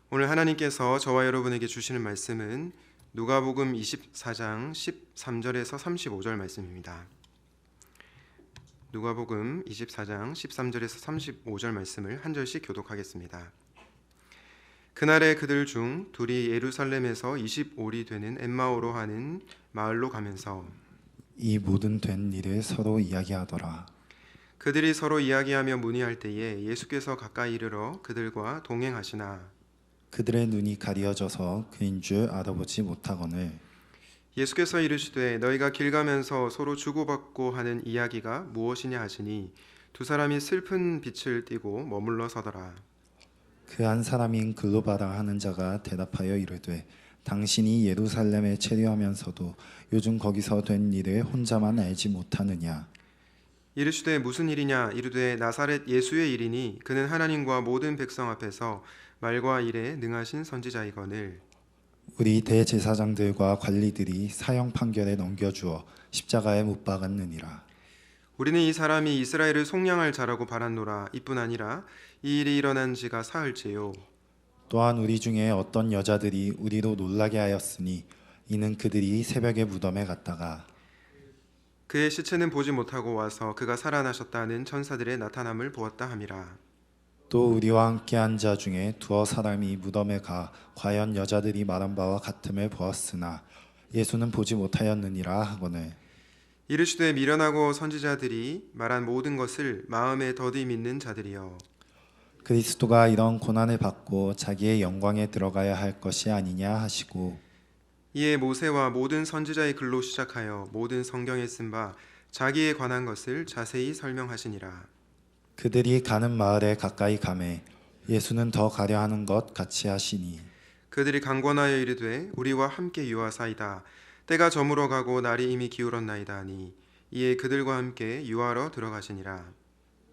오늘 하나님께서 저와 여러분에게 주시는 말씀은 누가복음 24장 13절에서 35절 말씀입니다. 누가복음 24장 13절에서 35절 말씀을 한 절씩 교독하겠습니다. 그날에 그들 중 둘이 예루살렘에서 25리 되는 엠마오로 하는 마을로 가면서 이 모든 된 일을 서로 이야기하더라. 그들이 서로 이야기하며 문의할 때에 예수께서 가까이 이르러 그들과 동행하시나 그들의 눈이 가려져서 그인 줄 알아보지 못하거늘 예수께서 이르시되 너희가 길 가면서 서로 주고받고 하는 이야기가 무엇이냐 하시니 두 사람이 슬픈 빛을 띠고 머물러 서더라. 그 한 사람인 글로바라 하는 자가 대답하여 이르되 당신이 예루살렘에 체류하면서도 요즘 거기서 된 일을 혼자만 알지 못하느냐. 이르시되 무슨 일이냐 이르되 나사렛 예수의 일이니 그는 하나님과 모든 백성 앞에서 말과 일에 능하신 선지자이거늘 우리 대제사장들과 관리들이 사형 판결에 넘겨주어 십자가에 못 박았느니라. 우리는 이 사람이 이스라엘을 속량할 자라고 바랐노라. 이뿐 아니라 이 일이 일어난 지가 사흘째요. 또한 우리 중에 어떤 여자들이 우리로 놀라게 하였으니 이는 그들이 새벽에 무덤에 갔다가 그의 시체는 보지 못하고 와서 그가 살아나셨다는 천사들의 나타남을 보았다 함이라. 또 우리와 함께한 자 중에 두어 사람이 무덤에 가 과연 여자들이 말한 바와 같음을 보았으나 예수는 보지 못하였느니라 하거늘 이르시되 미련하고 선지자들이 말한 모든 것을 마음에 더디 믿는 자들이여 그리스도가 이런 고난을 받고 자기의 영광에 들어가야 할 것이 아니냐 하시고 이에 모세와 모든 선지자의 글로 시작하여 모든 성경에 쓴 바 자기에 관한 것을 자세히 설명하시니라. 그들이 가는 마을에 가까이 가매 예수는 더 가려 하는 것 같이 하시니 그들이 강권하여 이르되 우리와 함께 유하사이다. 때가 저물어 가고 날이 이미 기울었나이다 하니 이에 그들과 함께 유하러 들어가시니라.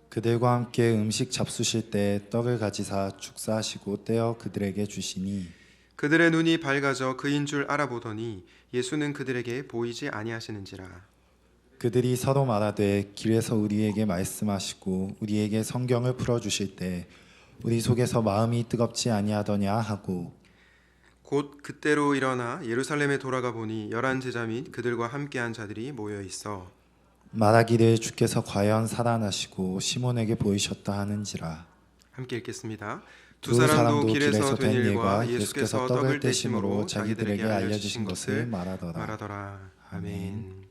그들과 함께 음식 잡수실 때 떡을 가지사 축사하시고 떼어 그들에게 주시니 그들의 눈이 밝아져 그인 줄 알아보더니 예수는 그들에게 보이지 아니하시는지라. 그들이 서로 말하되 길에서 우리에게 말씀하시고 우리에게 성경을 풀어주실 때 우리 속에서 마음이 뜨겁지 아니하더냐 하고 곧 그때로 일어나 예루살렘에 돌아가 보니 11 제자 및 그들과 함께한 자들이 모여 있어 말하기를 주께서 과연 살아나시고 시몬에게 보이셨다 하는지라. 함께 읽겠습니다. 두 사람도 길에서 된 일과 예수께서 떡을 떼심으로 자기들에게 알려주신 것을 말하더라. 아멘.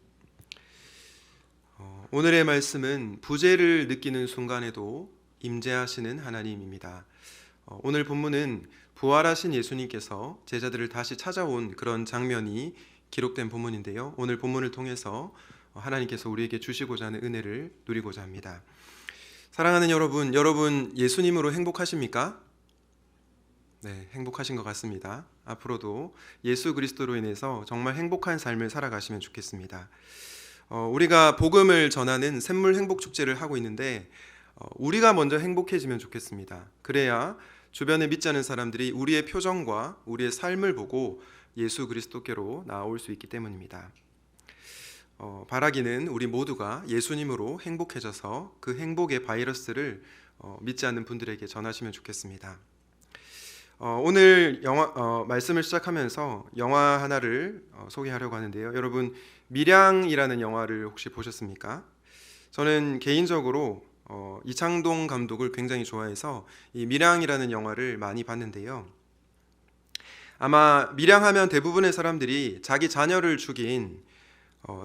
오늘의 말씀은 부재를 느끼는 순간에도 임재하시는 하나님입니다. 오늘 본문은 부활하신 예수님께서 제자들을 다시 찾아온 그런 장면이 기록된 본문인데요. 오늘 본문을 통해서 하나님께서 우리에게 주시고자 하는 은혜를 누리고자 합니다. 사랑하는 여러분 예수님으로 행복하십니까? 네, 행복하신 것 같습니다. 앞으로도 예수 그리스도로 인해서 정말 행복한 삶을 살아가시면 좋겠습니다. 우리가 복음을 전하는 샘물 행복 축제를 하고 있는데 우리가 먼저 행복해지면 좋겠습니다. 그래야 주변에 믿지 않은 사람들이 우리의 표정과 우리의 삶을 보고 예수 그리스도께로 나올 수 있기 때문입니다. 바라기는 우리 모두가 예수님으로 행복해져서 그 행복의 바이러스를 믿지 않는 분들에게 전하시면 좋겠습니다. 오늘 말씀을 시작하면서 영화 하나를 소개하려고 하는데요. 여러분 밀양이라는 영화를 혹시 보셨습니까? 저는 개인적으로 이창동 감독을 굉장히 좋아해서 이 밀양이라는 영화를 많이 봤는데요. 아마 밀양하면 대부분의 사람들이 자기 자녀를 죽인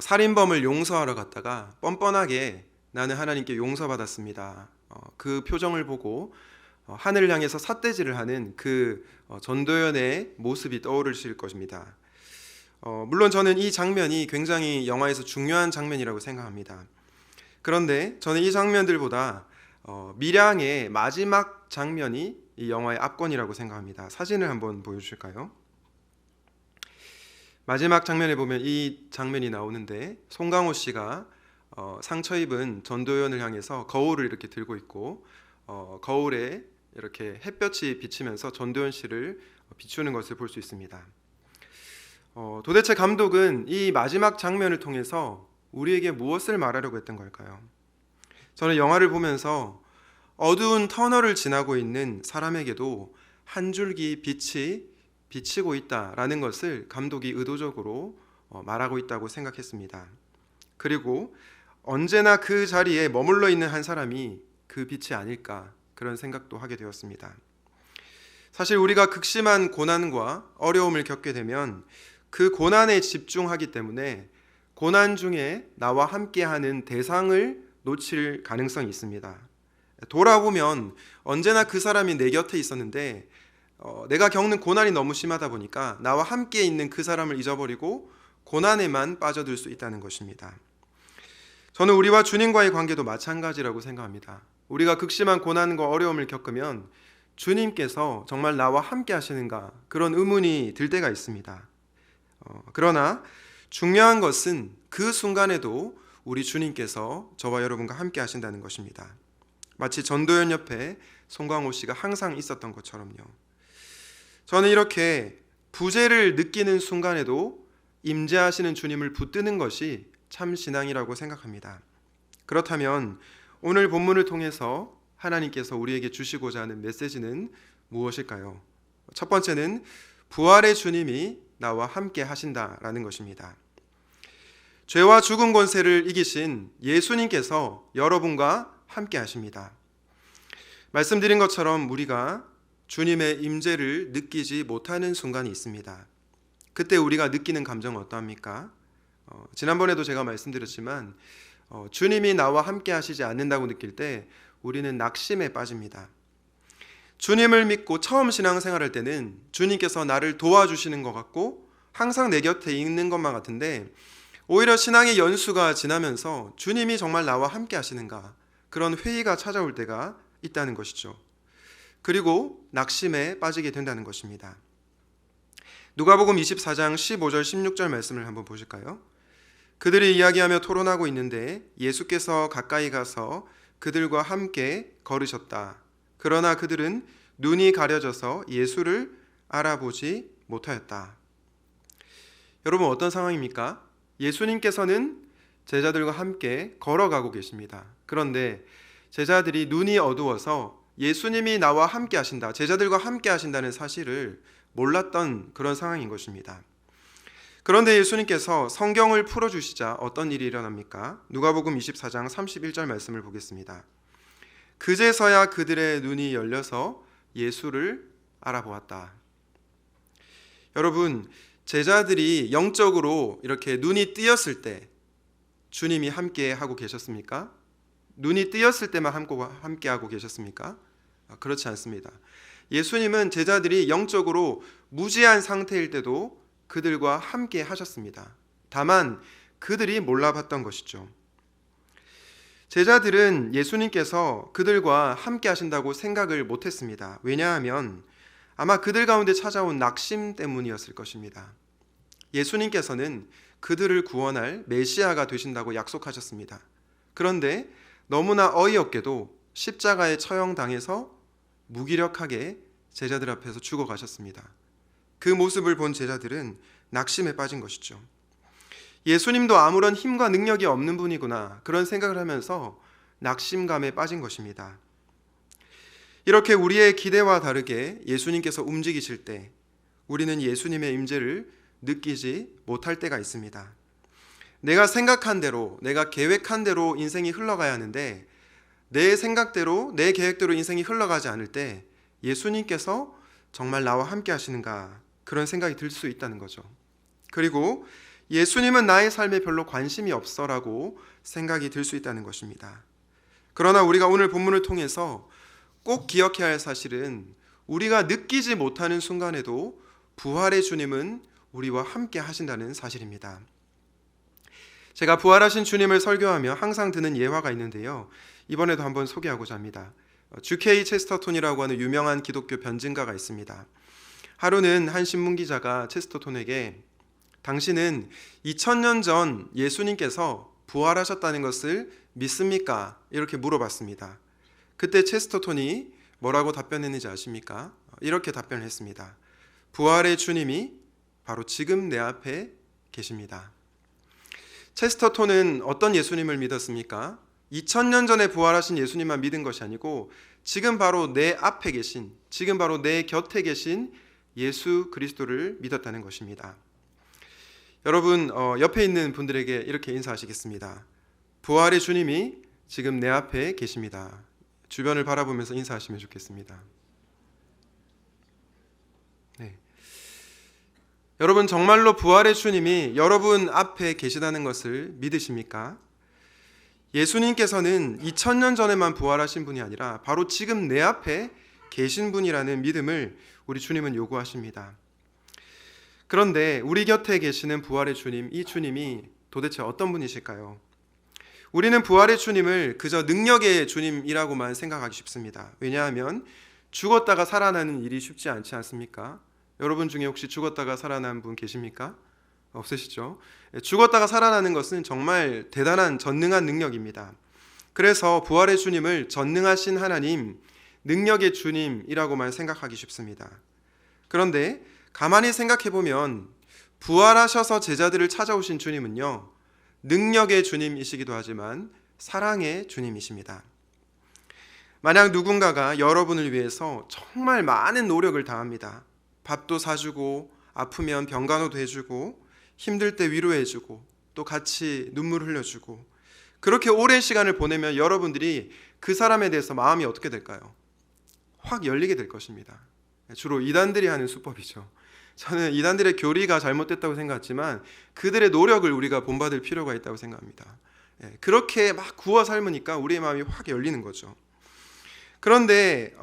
살인범을 용서하러 갔다가 뻔뻔하게 나는 하나님께 용서받았습니다. 그 표정을 보고 하늘을 향해서 삿대질을 하는 그 전도연의 모습이 떠오르실 것입니다. 물론 저는 이 장면이 굉장히 영화에서 중요한 장면이라고 생각합니다. 그런데 저는 이 장면들보다 밀양의 마지막 장면이 이 영화의 압권이라고 생각합니다. 사진을 한번 보여주실까요? 마지막 장면에 보면 이 장면이 나오는데 송강호 씨가 상처 입은 전도연을 향해서 거울을 이렇게 들고 있고 거울에 이렇게 햇볕이 비치면서 전도연 씨를 비추는 것을 볼 수 있습니다. 도대체 감독은 이 마지막 장면을 통해서 우리에게 무엇을 말하려고 했던 걸까요? 저는 영화를 보면서 어두운 터널을 지나고 있는 사람에게도 한 줄기 빛이 비치고 있다라는 것을 감독이 의도적으로 말하고 있다고 생각했습니다. 그리고 언제나 그 자리에 머물러 있는 한 사람이 그 빛이 아닐까, 그런 생각도 하게 되었습니다. 사실 우리가 극심한 고난과 어려움을 겪게 되면 그 고난에 집중하기 때문에 고난 중에 나와 함께하는 대상을 놓칠 가능성이 있습니다. 돌아보면 언제나 그 사람이 내 곁에 있었는데 내가 겪는 고난이 너무 심하다 보니까 나와 함께 있는 그 사람을 잊어버리고 고난에만 빠져들 수 있다는 것입니다. 저는 우리와 주님과의 관계도 마찬가지라고 생각합니다. 우리가 극심한 고난과 어려움을 겪으면 주님께서 정말 나와 함께 하시는가, 그런 의문이 들 때가 있습니다. 그러나 중요한 것은 그 순간에도 우리 주님께서 저와 여러분과 함께 하신다는 것입니다. 마치 전도연 옆에 송광호 씨가 항상 있었던 것처럼요. 저는 이렇게 부재를 느끼는 순간에도 임재하시는 주님을 붙드는 것이 참 신앙이라고 생각합니다. 그렇다면 오늘 본문을 통해서 하나님께서 우리에게 주시고자 하는 메시지는 무엇일까요? 첫 번째는 부활의 주님이 나와 함께 하신다라는 것입니다. 죄와 죽음 권세를 이기신 예수님께서 여러분과 함께 하십니다. 말씀드린 것처럼 우리가 주님의 임재를 느끼지 못하는 순간이 있습니다. 그때 우리가 느끼는 감정은 어떠합니까? 지난번에도 제가 말씀드렸지만 주님이 나와 함께 하시지 않는다고 느낄 때 우리는 낙심에 빠집니다. 주님을 믿고 처음 신앙생활할 때는 주님께서 나를 도와주시는 것 같고 항상 내 곁에 있는 것만 같은데, 오히려 신앙의 연수가 지나면서 주님이 정말 나와 함께 하시는가, 그런 회의가 찾아올 때가 있다는 것이죠. 그리고 낙심에 빠지게 된다는 것입니다. 누가복음 24장 15절 16절 말씀을 한번 보실까요? 그들이 이야기하며 토론하고 있는데 예수께서 가까이 가서 그들과 함께 걸으셨다. 그러나 그들은 눈이 가려져서 예수를 알아보지 못하였다. 여러분, 어떤 상황입니까? 예수님께서는 제자들과 함께 걸어가고 계십니다. 그런데 제자들이 눈이 어두워서 예수님이 나와 함께 하신다, 제자들과 함께 하신다는 사실을 몰랐던 그런 상황인 것입니다. 그런데 예수님께서 성경을 풀어주시자 어떤 일이 일어납니까? 누가복음 24장 31절 말씀을 보겠습니다. 그제서야 그들의 눈이 열려서 예수를 알아보았다. 여러분, 제자들이 영적으로 이렇게 눈이 뜨였을 때 주님이 함께 하고 계셨습니까? 눈이 뜨였을 때만 함께 하고 계셨습니까? 그렇지 않습니다. 예수님은 제자들이 영적으로 무지한 상태일 때도 그들과 함께 하셨습니다. 다만 그들이 몰라봤던 것이죠. 제자들은 예수님께서 그들과 함께 하신다고 생각을 못했습니다. 왜냐하면 아마 그들 가운데 찾아온 낙심 때문이었을 것입니다. 예수님께서는 그들을 구원할 메시아가 되신다고 약속하셨습니다. 그런데 너무나 어이없게도 십자가에 처형당해서 무기력하게 제자들 앞에서 죽어가셨습니다. 그 모습을 본 제자들은 낙심에 빠진 것이죠. 예수님도 아무런 힘과 능력이 없는 분이구나, 그런 생각을 하면서 낙심감에 빠진 것입니다. 이렇게 우리의 기대와 다르게 예수님께서 움직이실 때 우리는 예수님의 임재를 느끼지 못할 때가 있습니다. 내가 생각한 대로, 내가 계획한 대로 인생이 흘러가야 하는데 내 생각대로, 내 계획대로 인생이 흘러가지 않을 때 예수님께서 정말 나와 함께 하시는가, 그런 생각이 들 수 있다는 거죠. 그리고 예수님은 나의 삶에 별로 관심이 없어라고 생각이 들 수 있다는 것입니다. 그러나 우리가 오늘 본문을 통해서 꼭 기억해야 할 사실은 우리가 느끼지 못하는 순간에도 부활의 주님은 우리와 함께 하신다는 사실입니다. 제가 부활하신 주님을 설교하며 항상 드는 예화가 있는데요, 이번에도 한번 소개하고자 합니다. G.K. 체스터톤이라고 하는 유명한 기독교 변증가가 있습니다. 하루는 한 신문기자가 체스터톤에게 당신은 2000년 전 예수님께서 부활하셨다는 것을 믿습니까? 이렇게 물어봤습니다. 그때 체스터톤이 뭐라고 답변했는지 아십니까? 이렇게 답변을 했습니다. 부활의 주님이 바로 지금 내 앞에 계십니다. 체스터톤은 어떤 예수님을 믿었습니까? 2000년 전에 부활하신 예수님만 믿은 것이 아니고 지금 바로 내 앞에 계신, 지금 바로 내 곁에 계신 예수 그리스도를 믿었다는 것입니다. 여러분, 옆에 있는 분들에게 이렇게 인사하시겠습니다. 부활의 주님이 지금 내 앞에 계십니다. 주변을 바라보면서 인사하시면 좋겠습니다. 네. 여러분, 정말로 부활의 주님이 여러분 앞에 계시다는 것을 믿으십니까? 예수님께서는 2000년 전에만 부활하신 분이 아니라 바로 지금 내 앞에 계신 분이라는 믿음을 우리 주님은 요구하십니다. 그런데 우리 곁에 계시는 부활의 주님, 이 주님이 도대체 어떤 분이실까요? 우리는 부활의 주님을 그저 능력의 주님이라고만 생각하기 쉽습니다. 왜냐하면 죽었다가 살아나는 일이 쉽지 않지 않습니까? 여러분 중에 혹시 죽었다가 살아난 분 계십니까? 없으시죠? 죽었다가 살아나는 것은 정말 대단한 전능한 능력입니다. 그래서 부활의 주님을 전능하신 하나님, 능력의 주님이라고만 생각하기 쉽습니다. 그런데 가만히 생각해 보면 부활하셔서 제자들을 찾아오신 주님은요, 능력의 주님이시기도 하지만 사랑의 주님이십니다. 만약 누군가가 여러분을 위해서 정말 많은 노력을 다합니다. 밥도 사주고 아프면 병간호도 해주고 힘들 때 위로해주고 또 같이 눈물 흘려주고 그렇게 오랜 시간을 보내면 여러분들이 그 사람에 대해서 마음이 어떻게 될까요? 확 열리게 될 것입니다. 주로 이단들이 하는 수법이죠. 저는 이단들의 교리가 잘못됐다고 생각하지만 그들의 노력을 우리가 본받을 필요가 있다고 생각합니다. 그렇게 막 구워 삶으니까 우리의 마음이 확 열리는 거죠. 그런데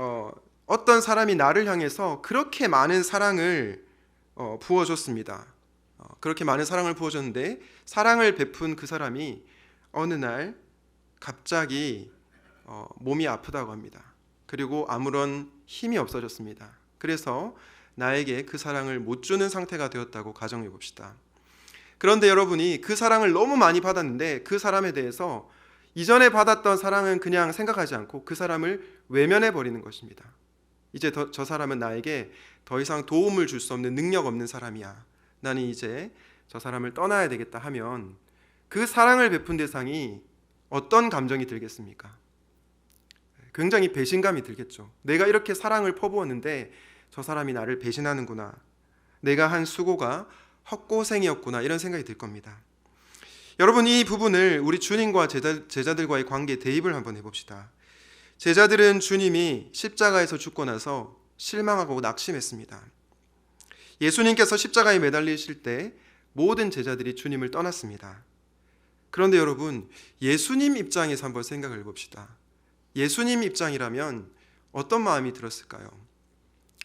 어떤 사람이 나를 향해서 그렇게 많은 사랑을 부어줬습니다. 그렇게 많은 사랑을 부어줬는데 사랑을 베푼 그 사람이 어느 날 갑자기 몸이 아프다고 합니다. 그리고 아무런 힘이 없어졌습니다. 그래서 나에게 그 사랑을 못 주는 상태가 되었다고 가정해 봅시다. 그런데 여러분이 그 사랑을 너무 많이 받았는데 그 사람에 대해서 이전에 받았던 사랑은 그냥 생각하지 않고 그 사람을 외면해 버리는 것입니다. 이제 저 사람은 나에게 더 이상 도움을 줄 수 없는 능력 없는 사람이야. 나는 이제 저 사람을 떠나야 되겠다 하면 그 사랑을 베푼 대상이 어떤 감정이 들겠습니까? 굉장히 배신감이 들겠죠. 내가 이렇게 사랑을 퍼부었는데 저 사람이 나를 배신하는구나. 내가 한 수고가 헛고생이었구나. 이런 생각이 들 겁니다. 여러분, 이 부분을 우리 주님과 제자들과의 관계에 대입을 한번 해봅시다. 제자들은 주님이 십자가에서 죽고 나서 실망하고 낙심했습니다. 예수님께서 십자가에 매달리실 때 모든 제자들이 주님을 떠났습니다. 그런데 여러분, 예수님 입장에서 한번 생각을 해봅시다. 예수님 입장이라면 어떤 마음이 들었을까요?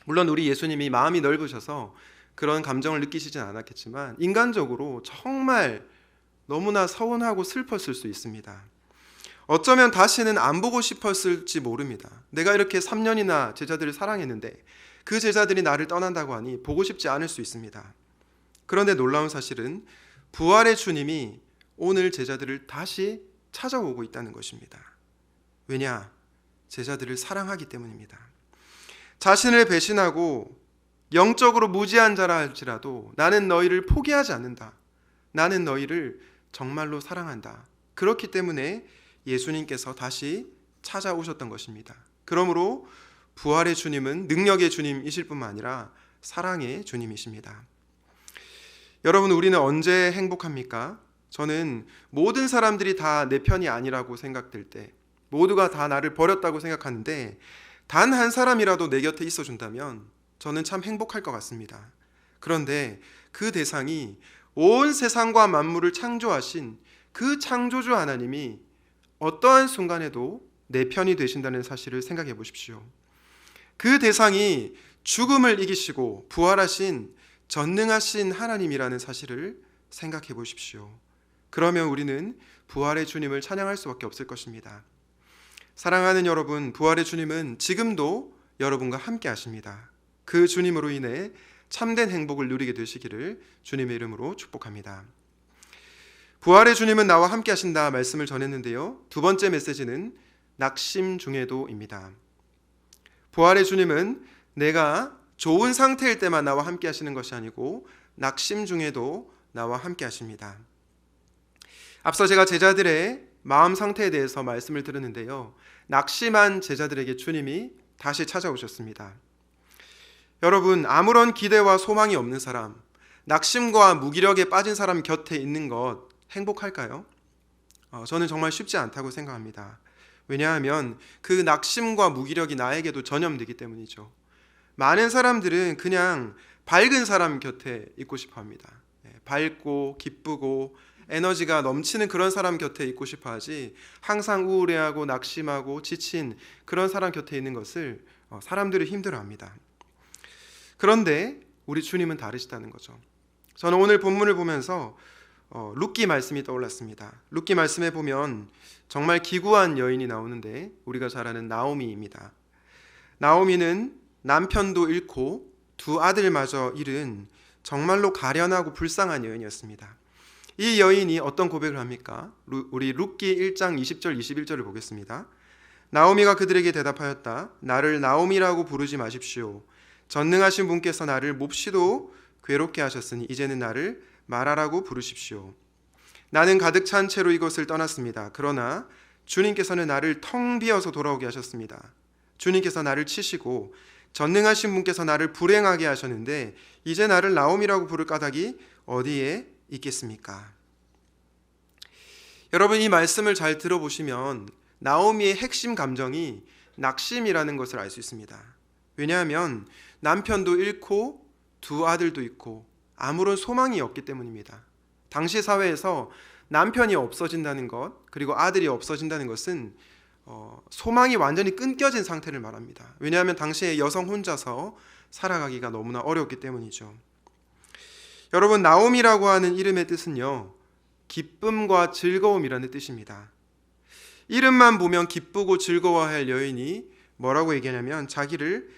물론 우리 예수님이 마음이 넓으셔서 그런 감정을 느끼시진 않았겠지만 인간적으로 정말 너무나 서운하고 슬펐을 수 있습니다. 어쩌면 다시는 안 보고 싶었을지 모릅니다. 내가 이렇게 3년이나 제자들을 사랑했는데 그 제자들이 나를 떠난다고 하니 보고 싶지 않을 수 있습니다. 그런데 놀라운 사실은 부활의 주님이 오늘 제자들을 다시 찾아오고 있다는 것입니다. 왜냐? 제자들을 사랑하기 때문입니다. 자신을 배신하고 영적으로 무지한 자라 할지라도 나는 너희를 포기하지 않는다. 나는 너희를 정말로 사랑한다. 그렇기 때문에 예수님께서 다시 찾아오셨던 것입니다. 그러므로 부활의 주님은 능력의 주님이실 뿐만 아니라 사랑의 주님이십니다. 여러분, 우리는 언제 행복합니까? 저는 모든 사람들이 다 내 편이 아니라고 생각될 때, 모두가 다 나를 버렸다고 생각하는데 단 한 사람이라도 내 곁에 있어준다면 저는 참 행복할 것 같습니다. 그런데 그 대상이 온 세상과 만물을 창조하신 그 창조주 하나님이 어떠한 순간에도 내 편이 되신다는 사실을 생각해 보십시오. 그 대상이 죽음을 이기시고 부활하신 전능하신 하나님이라는 사실을 생각해 보십시오. 그러면 우리는 부활의 주님을 찬양할 수밖에 없을 것입니다. 사랑하는 여러분, 부활의 주님은 지금도 여러분과 함께 하십니다. 그 주님으로 인해 참된 행복을 누리게 되시기를 주님의 이름으로 축복합니다. 부활의 주님은 나와 함께 하신다 말씀을 전했는데요. 두 번째 메시지는 낙심 중에도입니다. 부활의 주님은 내가 좋은 상태일 때만 나와 함께 하시는 것이 아니고 낙심 중에도 나와 함께 하십니다. 앞서 제가 제자들의 마음 상태에 대해서 말씀을 들었는데요. 낙심한 제자들에게 주님이 다시 찾아오셨습니다. 여러분, 아무런 기대와 소망이 없는 사람, 낙심과 무기력에 빠진 사람 곁에 있는 것 행복할까요? 저는 정말 쉽지 않다고 생각합니다. 왜냐하면 그 낙심과 무기력이 나에게도 전염되기 때문이죠. 많은 사람들은 그냥 밝은 사람 곁에 있고 싶어 합니다. 밝고 기쁘고 에너지가 넘치는 그런 사람 곁에 있고 싶어 하지, 항상 우울해하고 낙심하고 지친 그런 사람 곁에 있는 것을 사람들이 힘들어합니다. 그런데 우리 주님은 다르시다는 거죠. 저는 오늘 본문을 보면서 룻기 말씀이 떠올랐습니다. 룻기 말씀에 보면 정말 기구한 여인이 나오는데 우리가 잘 아는 나오미입니다. 나오미는 남편도 잃고 두 아들마저 잃은 정말로 가련하고 불쌍한 여인이었습니다. 이 여인이 어떤 고백을 합니까? 우리 룻기 1장 20절 21절을 보겠습니다. 나오미가 그들에게 대답하였다. 나를 나오미라고 부르지 마십시오. 전능하신 분께서 나를 몹시도 괴롭게 하셨으니 이제는 나를 마라라고 부르십시오. 나는 가득 찬 채로 이곳을 떠났습니다. 그러나 주님께서는 나를 텅 비어서 돌아오게 하셨습니다. 주님께서 나를 치시고 전능하신 분께서 나를 불행하게 하셨는데 이제 나를 나오미라고 부를 까닭이 어디에 있겠습니까? 여러분, 이 말씀을 잘 들어보시면 나오미의 핵심 감정이 낙심이라는 것을 알 수 있습니다. 왜냐하면 남편도 잃고 두 아들도 있고 아무런 소망이 없기 때문입니다. 당시 사회에서 남편이 없어진다는 것, 그리고 아들이 없어진다는 것은 소망이 완전히 끊겨진 상태를 말합니다. 왜냐하면 당시에 여성 혼자서 살아가기가 너무나 어려웠기 때문이죠. 여러분, 나오미라고 하는 이름의 뜻은요, 기쁨과 즐거움이라는 뜻입니다. 이름만 보면 기쁘고 즐거워할 여인이 뭐라고 얘기하냐면 자기를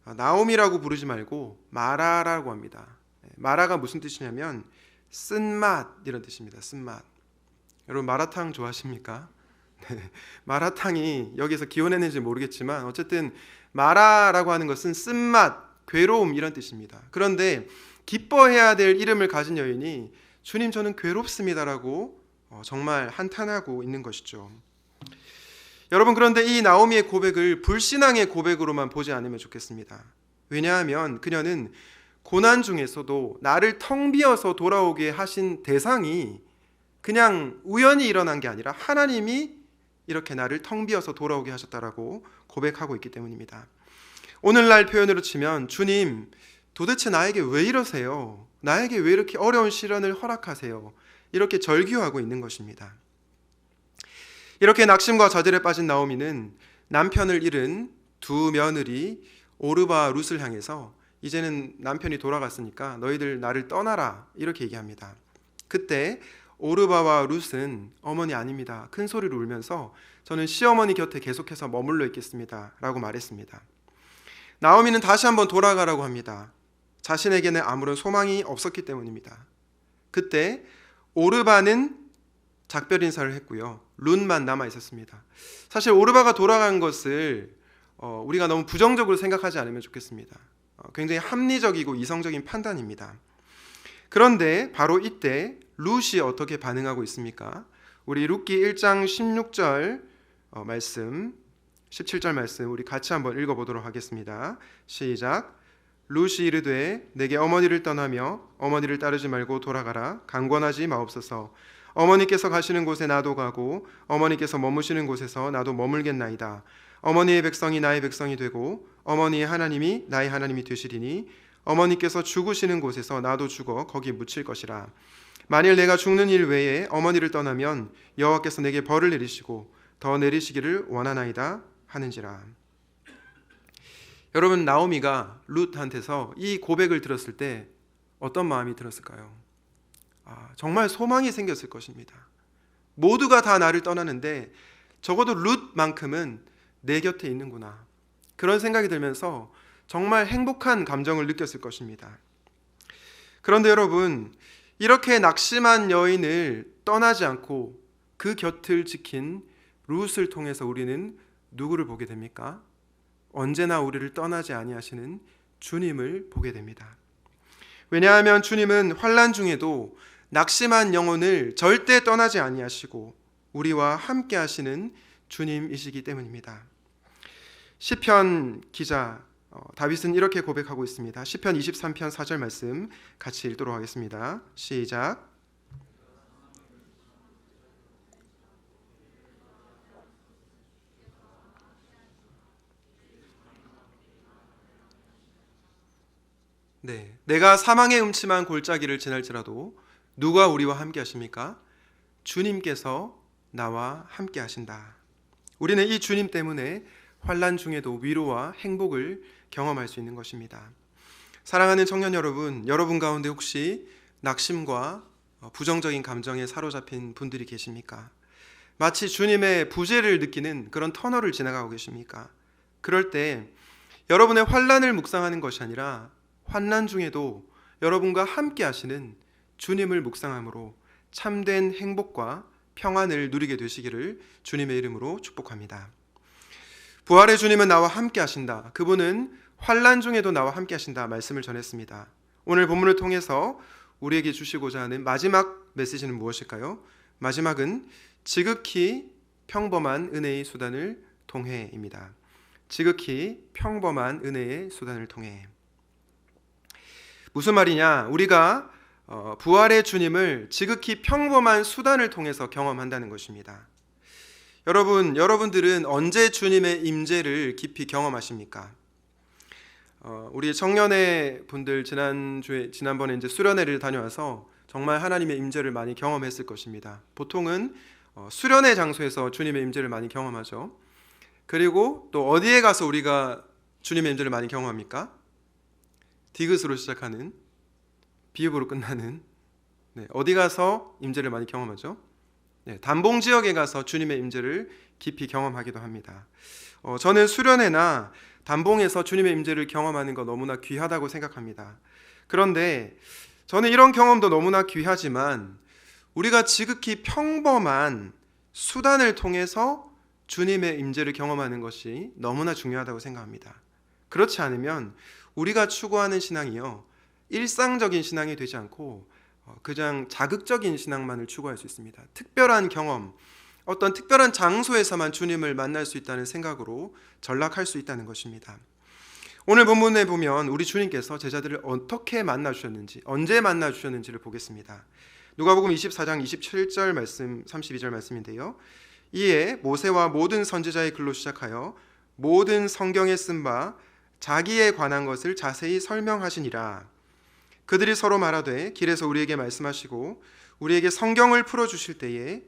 나오미라고 부르지 말고 마라라고 합니다. 마라가 무슨 뜻이냐면 쓴맛 이런 뜻입니다. 쓴맛. 여러분, 마라탕 좋아하십니까? 네, 마라탕이 여기서 기원했는지 모르겠지만 어쨌든 마라라고 하는 것은 쓴맛, 괴로움 이런 뜻입니다. 그런데 기뻐해야 될 이름을 가진 여인이 주님 저는 괴롭습니다라고 정말 한탄하고 있는 것이죠. 여러분, 그런데 이 나오미의 고백을 불신앙의 고백으로만 보지 않으면 좋겠습니다. 왜냐하면 그녀는 고난 중에서도 나를 텅 비어서 돌아오게 하신 대상이 그냥 우연히 일어난 게 아니라 하나님이 이렇게 나를 텅 비어서 돌아오게 하셨다라고 고백하고 있기 때문입니다. 오늘날 표현으로 치면 주님 도대체 나에게 왜 이러세요? 나에게 왜 이렇게 어려운 시련을 허락하세요? 이렇게 절규하고 있는 것입니다. 이렇게 낙심과 좌절에 빠진 나오미는 남편을 잃은 두 며느리 오르바와 룻을 향해서 이제는 남편이 돌아갔으니까 너희들 나를 떠나라 이렇게 얘기합니다. 그때 오르바와 룻은 어머니 아닙니다. 큰 소리로 울면서 저는 시어머니 곁에 계속해서 머물러 있겠습니다 라고 말했습니다. 나오미는 다시 한번 돌아가라고 합니다. 자신에게는 아무런 소망이 없었기 때문입니다. 그때 오르바는 작별 인사를 했고요. 룻만 남아 있었습니다. 사실 오르바가 돌아간 것을 우리가 너무 부정적으로 생각하지 않으면 좋겠습니다. 굉장히 합리적이고 이성적인 판단입니다. 그런데 바로 이때 룻이 어떻게 반응하고 있습니까? 우리 룻기 1장 16절 말씀, 17절 말씀 우리 같이 한번 읽어보도록 하겠습니다. 시작. 룻이 이르되 내게 어머니를 떠나며 어머니를 따르지 말고 돌아가라. 강권하지 마옵소서. 어머니께서 가시는 곳에 나도 가고 어머니께서 머무시는 곳에서 나도 머물겠나이다. 어머니의 백성이 나의 백성이 되고 어머니의 하나님이 나의 하나님이 되시리니 어머니께서 죽으시는 곳에서 나도 죽어 거기 묻힐 것이라. 만일 내가 죽는 일 외에 어머니를 떠나면 여호와께서 내게 벌을 내리시고 더 내리시기를 원하나이다 하는지라. 여러분, 나오미가 룻한테서 이 고백을 들었을 때 어떤 마음이 들었을까요? 정말 소망이 생겼을 것입니다. 모두가 다 나를 떠나는데 적어도 룻만큼은 내 곁에 있는구나. 그런 생각이 들면서 정말 행복한 감정을 느꼈을 것입니다. 그런데 여러분, 이렇게 낙심한 여인을 떠나지 않고 그 곁을 지킨 룻을 통해서 우리는 누구를 보게 됩니까? 언제나 우리를 떠나지 아니하시는 주님을 보게 됩니다. 왜냐하면 주님은 환난 중에도 낙심한 영혼을 절대 떠나지 아니하시고 우리와 함께 하시는 주님이시기 때문입니다. 시편 기자 다윗은 이렇게 고백하고 있습니다. 시편 23편 4절 말씀 같이 읽도록 하겠습니다. 시작. 네, 내가 사망의 음침한 골짜기를 지날지라도 누가 우리와 함께 하십니까? 주님께서 나와 함께 하신다. 우리는 이 주님 때문에 환난 중에도 위로와 행복을 경험할 수 있는 것입니다. 사랑하는 청년 여러분, 여러분 가운데 혹시 낙심과 부정적인 감정에 사로잡힌 분들이 계십니까? 마치 주님의 부재를 느끼는 그런 터널을 지나가고 계십니까? 그럴 때 여러분의 환난을 묵상하는 것이 아니라 환난 중에도 여러분과 함께 하시는 주님을 묵상함으로 참된 행복과 평안을 누리게 되시기를 주님의 이름으로 축복합니다. 부활의 주님은 나와 함께 하신다. 그분은 환난 중에도 나와 함께 하신다 말씀을 전했습니다. 오늘 본문을 통해서 우리에게 주시고자 하는 마지막 메시지는 무엇일까요? 마지막은 지극히 평범한 은혜의 수단을 통해입니다. 지극히 평범한 은혜의 수단을 통해. 무슨 말이냐? 우리가 부활의 주님을 지극히 평범한 수단을 통해서 경험한다는 것입니다. 여러분들은 언제 주님의 임재를 깊이 경험하십니까? 우리 청년회 분들 지난번에 이제 수련회를 다녀와서 정말 하나님의 임재를 많이 경험했을 것입니다. 보통은 수련회 장소에서 주님의 임재를 많이 경험하죠. 그리고 또 어디에 가서 우리가 주님의 임재를 많이 경험합니까? 디귿으로 시작하는 비읍으로 끝나는 어디 가서 임재를 많이 경험하죠? 담봉 지역에 가서 주님의 임재를 깊이 경험하기도 합니다. 저는 수련회나 담봉에서 주님의 임재를 경험하는 거 너무나 귀하다고 생각합니다. 그런데 저는 이런 경험도 너무나 귀하지만 우리가 지극히 평범한 수단을 통해서 주님의 임재를 경험하는 것이 너무나 중요하다고 생각합니다. 그렇지 않으면 우리가 추구하는 신앙이요, 일상적인 신앙이 되지 않고 그냥 자극적인 신앙만을 추구할 수 있습니다. 특별한 경험, 어떤 특별한 장소에서만 주님을 만날 수 있다는 생각으로 전락할 수 있다는 것입니다. 오늘 본문에 보면 우리 주님께서 제자들을 어떻게 만나 주셨는지, 언제 만나 주셨는지를 보겠습니다. 누가복음 24장 27절 말씀, 32절 말씀인데요. 이에 모세와 모든 선지자의 글로 시작하여 모든 성경에 쓴 바 자기에 관한 것을 자세히 설명하시니라. 그들이 서로 말하되 길에서 우리에게 말씀하시고 우리에게 성경을 풀어주실 때에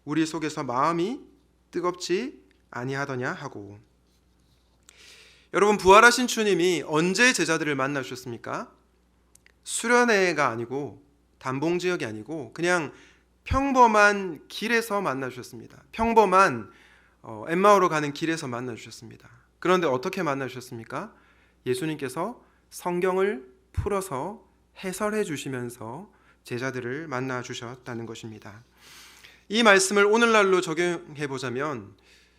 우리 속에서 마음이 뜨겁지 아니하더냐 하고. 여러분, 부활하신 주님이 언제 제자들을 만나 주셨습니까? 수련회가 아니고 담봉 지역이 아니고 그냥 평범한 길에서 만나 주셨습니다. 평범한 엠마오로 가는 길에서 만나 주셨습니다. 그런데 어떻게 만나 주셨습니까? 예수님께서 성경을 풀어서 해설해 주시면서 제자들을 만나 주셨다는 것입니다. 이 말씀을 오늘날로 적용해 보자면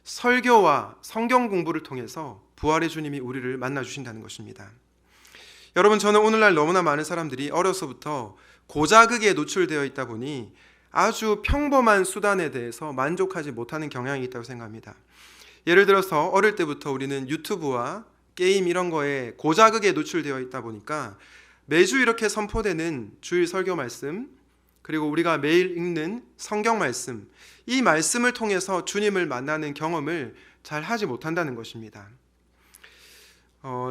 설교와 성경 공부를 통해서 부활의 주님이 우리를 만나 주신다는 것입니다. 여러분, 저는 오늘날 너무나 많은 사람들이 어려서부터 고자극에 노출되어 있다 보니 아주 평범한 수단에 대해서 만족하지 못하는 경향이 있다고 생각합니다. 예를 들어서 어릴 때부터 우리는 유튜브와 게임 이런 거에 고자극에 노출되어 있다 보니까 매주 이렇게 선포되는 주일 설교 말씀, 그리고 우리가 매일 읽는 성경 말씀, 이 말씀을 통해서 주님을 만나는 경험을 잘 하지 못한다는 것입니다.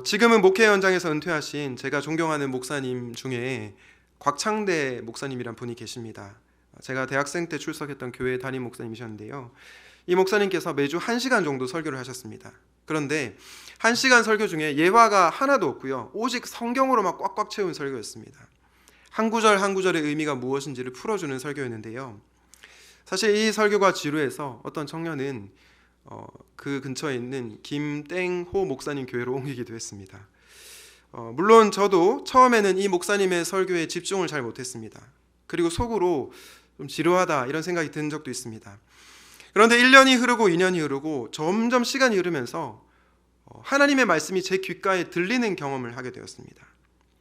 지금은 목회 현장에서 은퇴하신 제가 존경하는 목사님 중에 곽창대 목사님이란 분이 계십니다. 제가 대학생 때 출석했던 교회 담임 목사님이셨는데요. 이 목사님께서 매주 1시간 정도 설교를 하셨습니다. 그런데 1시간 설교 중에 예화가 하나도 없고요. 오직 성경으로만 꽉꽉 채운 설교였습니다. 한 구절 한 구절의 의미가 무엇인지를 풀어주는 설교였는데요. 사실 이 설교가 지루해서 어떤 청년은 그 근처에 있는 김땡호 목사님 교회로 옮기기도 했습니다. 물론 저도 처음에는 이 목사님의 설교에 집중을 잘 못했습니다. 그리고 속으로 좀 지루하다 이런 생각이 든 적도 있습니다. 그런데 1년이 흐르고 2년이 흐르고 점점 시간이 흐르면서 하나님의 말씀이 제 귓가에 들리는 경험을 하게 되었습니다.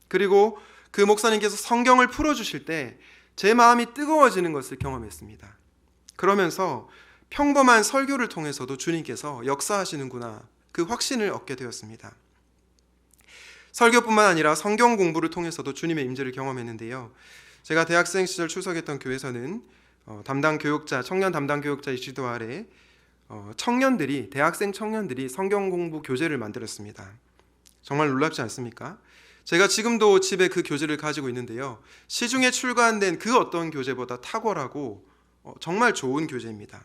그리고 그 목사님께서 성경을 풀어주실 때 제 마음이 뜨거워지는 것을 경험했습니다. 그러면서 평범한 설교를 통해서도 주님께서 역사하시는구나, 그 확신을 얻게 되었습니다. 설교뿐만 아니라 성경 공부를 통해서도 주님의 임재를 경험했는데요. 제가 대학생 시절 출석했던 교회에서는 담당 교육자, 청년 담당 교육자의 지도 아래 청년들이, 대학생 청년들이 성경 공부 교재를 만들었습니다. 정말 놀랍지 않습니까? 제가 지금도 집에 그 교재를 가지고 있는데요. 시중에 출간된 그 어떤 교재보다 탁월하고 정말 좋은 교재입니다.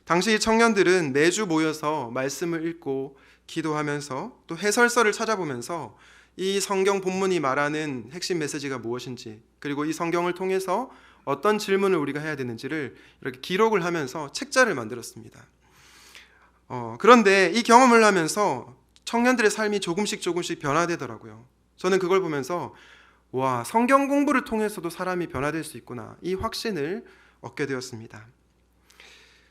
당시 청년들은 매주 모여서 말씀을 읽고 기도하면서 또 해설서를 찾아보면서 이 성경 본문이 말하는 핵심 메시지가 무엇인지, 그리고 이 성경을 통해서 어떤 질문을 우리가 해야 되는지를 이렇게 기록을 하면서 책자를 만들었습니다. 그런데 이 경험을 하면서 청년들의 삶이 조금씩 변화되더라고요. 저는 그걸 보면서 와, 성경 공부를 통해서도 사람이 변화될 수 있구나, 이 확신을 얻게 되었습니다.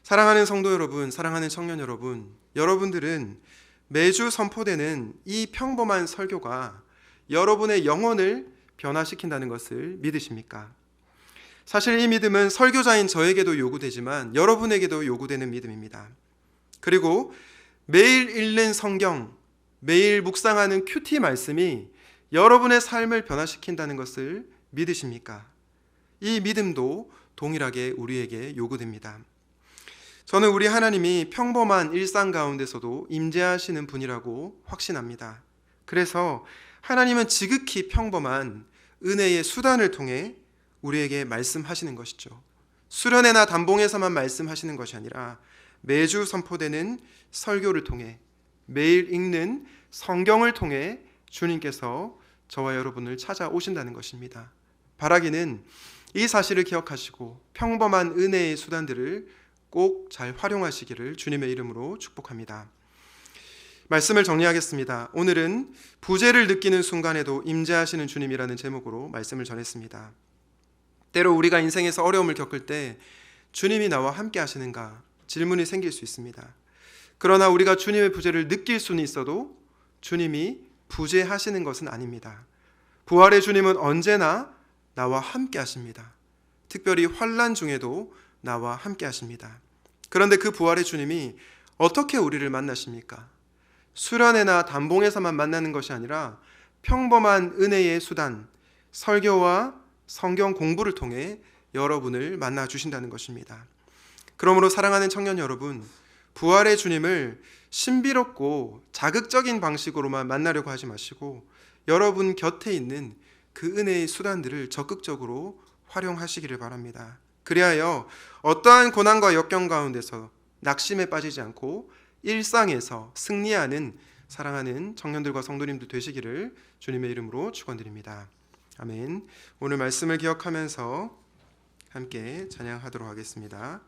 사랑하는 성도 여러분, 사랑하는 청년 여러분, 여러분들은 매주 선포되는 이 평범한 설교가 여러분의 영혼을 변화시킨다는 것을 믿으십니까? 사실 이 믿음은 설교자인 저에게도 요구되지만 여러분에게도 요구되는 믿음입니다. 그리고 매일 읽는 성경, 매일 묵상하는 큐티 말씀이 여러분의 삶을 변화시킨다는 것을 믿으십니까? 이 믿음도 동일하게 우리에게 요구됩니다. 저는 우리 하나님이 평범한 일상 가운데서도 임재하시는 분이라고 확신합니다. 그래서 하나님은 지극히 평범한 은혜의 수단을 통해 우리에게 말씀하시는 것이죠. 수련회나 단봉에서만 말씀하시는 것이 아니라 매주 선포되는 설교를 통해, 매일 읽는 성경을 통해 주님께서 저와 여러분을 찾아오신다는 것입니다. 바라기는 이 사실을 기억하시고 평범한 은혜의 수단들을 꼭 잘 활용하시기를 주님의 이름으로 축복합니다. 말씀을 정리하겠습니다. 오늘은 부재를 느끼는 순간에도 임재하시는 주님이라는 제목으로 말씀을 전했습니다. 때로 우리가 인생에서 어려움을 겪을 때 주님이 나와 함께 하시는가 질문이 생길 수 있습니다. 그러나 우리가 주님의 부재를 느낄 수는 있어도 주님이 부재하시는 것은 아닙니다. 부활의 주님은 언제나 나와 함께 하십니다. 특별히 환난 중에도 나와 함께 하십니다. 그런데 그 부활의 주님이 어떻게 우리를 만나십니까? 수련회나 단봉에서만 만나는 것이 아니라 평범한 은혜의 수단, 설교와 성경 공부를 통해 여러분을 만나 주신다는 것입니다. 그러므로 사랑하는 청년 여러분, 부활의 주님을 신비롭고 자극적인 방식으로만 만나려고 하지 마시고 여러분 곁에 있는 그 은혜의 수단들을 적극적으로 활용하시기를 바랍니다. 그리하여 어떠한 고난과 역경 가운데서 낙심에 빠지지 않고 일상에서 승리하는 사랑하는 청년들과 성도님들 되시기를 주님의 이름으로 축원드립니다. 아멘. 오늘 말씀을 기억하면서 함께 찬양하도록 하겠습니다.